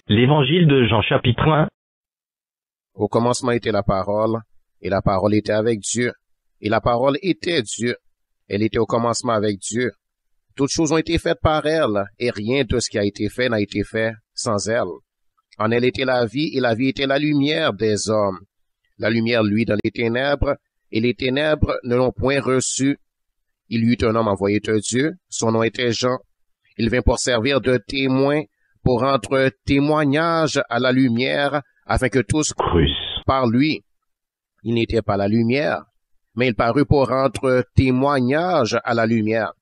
L'évangile de Jean chapitre 1. Au commencement était la parole, et la parole était avec Dieu, et la parole était Dieu. Elle était au commencement avec Dieu. Toutes choses ont été faites par elle, et rien de ce qui a été fait n'a été fait sans elle. En elle était la vie, et la vie était la lumière des hommes. La lumière luit dans les ténèbres, et les ténèbres ne l'ont point reçue. Il y eut un homme envoyé de Dieu, son nom était Jean. Il vint pour servir de témoin, pour rendre témoignage à la lumière, afin que tous Cruce. par lui. Il n'était pas la lumière, mais il parut pour rendre témoignage à la lumière.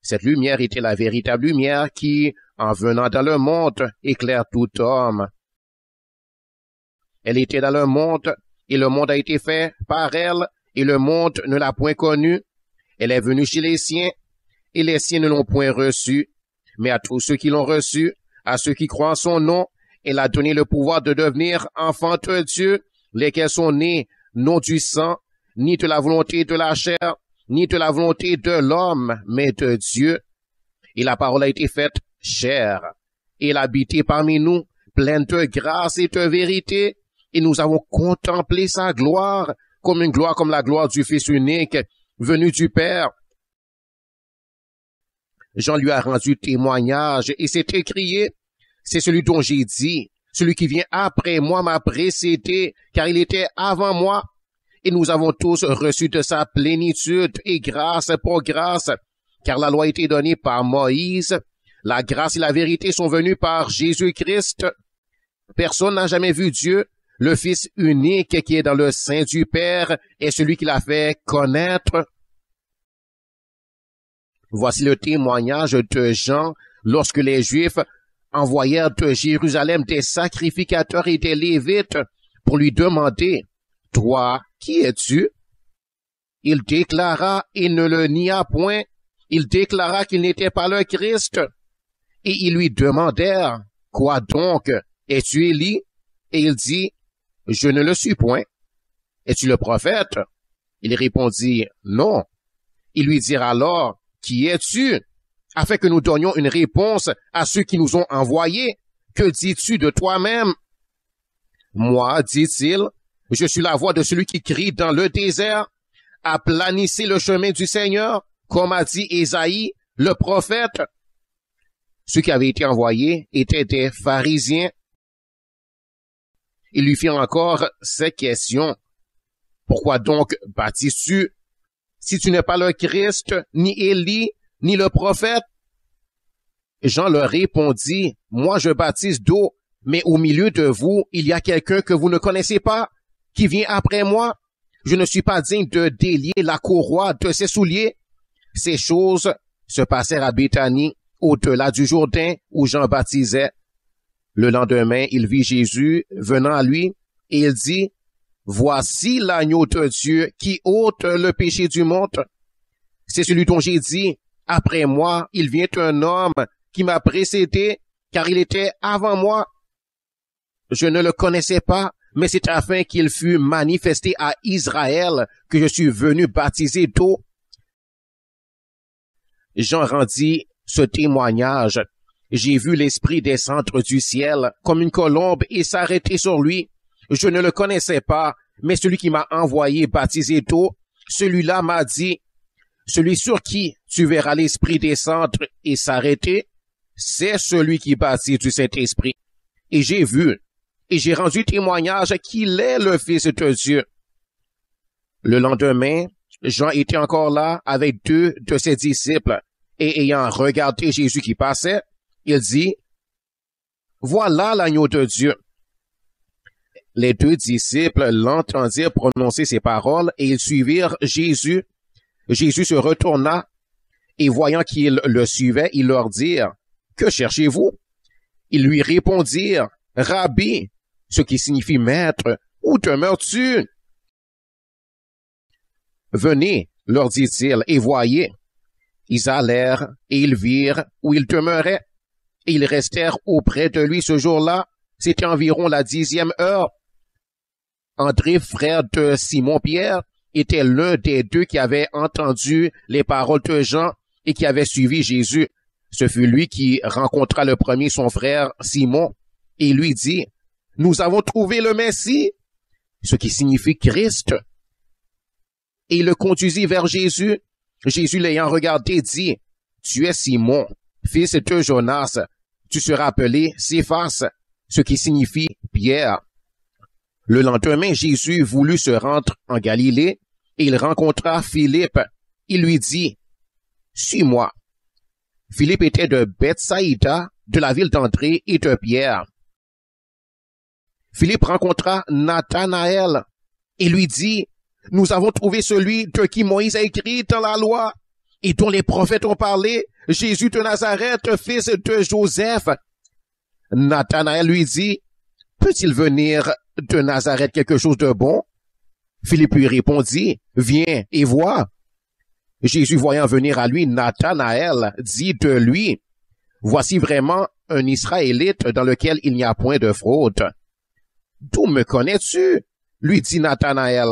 Cette lumière était la véritable lumière qui, en venant dans le monde, éclaire tout homme. Elle était dans le monde, et le monde a été fait par elle, et le monde ne l'a point connue. Elle est venue chez les siens, et les siens ne l'ont point reçue. Mais à tous ceux qui l'ont reçue, à ceux qui croient en son nom, elle a donné le pouvoir de devenir enfants de Dieu, lesquels sont nés non du sang, ni de la volonté de la chair, ni de la volonté de l'homme, mais de Dieu. Et la parole a été faite chair, et elle a habité parmi nous, pleine de grâce et de vérité, et nous avons contemplé sa gloire, comme une gloire comme la gloire du Fils unique, venu du Père. Jean lui a rendu témoignage, et s'est écrié, c'est celui dont j'ai dit, celui qui vient après moi m'a précédé, car il était avant moi. Et nous avons tous reçu de sa plénitude et grâce pour grâce, car la loi a été donnée par Moïse, la grâce et la vérité sont venues par Jésus-Christ. Personne n'a jamais vu Dieu, le Fils unique qui est dans le sein du Père est celui qui l'a fait connaître. Voici le témoignage de Jean lorsque les Juifs envoyèrent de Jérusalem des sacrificateurs et des Lévites pour lui demander, « Toi, qui es-tu? » Il déclara et ne le nia point. Il déclara qu'il n'était pas le Christ. Et ils lui demandèrent, « Quoi donc? Es-tu Élie? » Et il dit, « Je ne le suis point. » « Es-tu le prophète? » Il répondit, « Non. » Ils lui dirent alors, « Qui es-tu? » Afin que nous donnions une réponse à ceux qui nous ont envoyés. Que dis-tu de toi-même? Moi, dit-il, je suis la voix de celui qui crie dans le désert. Aplanissez le chemin du Seigneur, comme a dit Ésaïe, le prophète. Ceux qui avaient été envoyés étaient des pharisiens. Ils lui firent encore ces questions. Pourquoi donc baptises-tu, si tu n'es pas le Christ, ni Élie, ni le prophète? Jean leur répondit, moi je baptise d'eau, mais au milieu de vous, il y a quelqu'un que vous ne connaissez pas, qui vient après moi. Je ne suis pas digne de délier la courroie de ses souliers. Ces choses se passèrent à Béthanie, au-delà du Jourdain, où Jean baptisait. Le lendemain, il vit Jésus venant à lui, et il dit, voici l'agneau de Dieu qui ôte le péché du monde. C'est celui dont j'ai dit, après moi, il vient un homme qui m'a précédé, car il était avant moi. Je ne le connaissais pas, mais c'est afin qu'il fût manifesté à Israël que je suis venu baptiser d'eau. Jean rendit ce témoignage. J'ai vu l'Esprit descendre du ciel comme une colombe et s'arrêter sur lui. Je ne le connaissais pas, mais celui qui m'a envoyé baptiser d'eau, celui-là m'a dit, celui sur qui tu verras l'Esprit descendre et s'arrêter, c'est celui qui baptise du Saint-Esprit. Et j'ai vu, et j'ai rendu témoignage qu'il est le Fils de Dieu. Le lendemain, Jean était encore là avec 2 de ses disciples, et ayant regardé Jésus qui passait, il dit, voilà l'agneau de Dieu. Les 2 disciples l'entendirent prononcer ces paroles, et ils suivirent Jésus. Jésus se retourna, et voyant qu'ils le suivaient, il leur dit, que cherchez-vous? Ils lui répondirent, Rabbi, ce qui signifie maître, où demeures-tu? Venez, leur dit-il, et voyez. Ils allèrent, et ils virent où il demeurait, et ils restèrent auprès de lui ce jour-là. C'était environ la 10e heure. André, frère de Simon-Pierre, était l'un des 2 qui avait entendu les paroles de Jean et qui avait suivi Jésus. Ce fut lui qui rencontra le premier son frère Simon. et lui dit, « Nous avons trouvé le Messie », ce qui signifie Christ. Et il le conduisit vers Jésus. Jésus l'ayant regardé dit, « Tu es Simon, fils de Jonas, tu seras appelé Céphas, ce qui signifie Pierre. » Le lendemain, Jésus voulut se rendre en Galilée, et il rencontra Philippe. Il lui dit, « Suis-moi. » Philippe était de Bethsaïda, de la ville d'André et de Pierre. Philippe rencontra Nathanaël et lui dit, « Nous avons trouvé celui de qui Moïse a écrit dans la loi et dont les prophètes ont parlé, Jésus de Nazareth, fils de Joseph. » Nathanaël lui dit, « Peut-il venir de Nazareth quelque chose de bon? » Philippe lui répondit, « Viens et vois. » Jésus, voyant venir à lui Nathanaël, dit de lui, « Voici vraiment un Israélite dans lequel il n'y a point de fraude. » « D'où me connais-tu? » lui dit Nathanaël.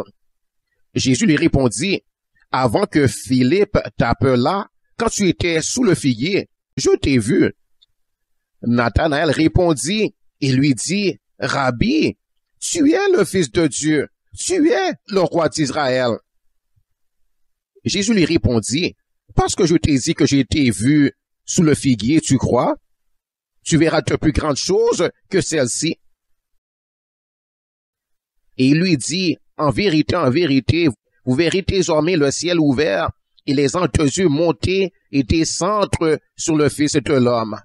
Jésus lui répondit, « Avant que Philippe t'appelât, quand tu étais sous le figuier, je t'ai vu. » Nathanaël répondit et lui dit, « Rabbi, tu es le Fils de Dieu, tu es le roi d'Israël. » Jésus lui répondit, « Parce que je t'ai dit que j'ai été vu sous le figuier, tu crois? Tu verras de plus grandes choses que celles-ci. » Et il lui dit, « En vérité, vous verrez désormais le ciel ouvert et les anges de Dieu monter et descendre sur le Fils de l'homme. »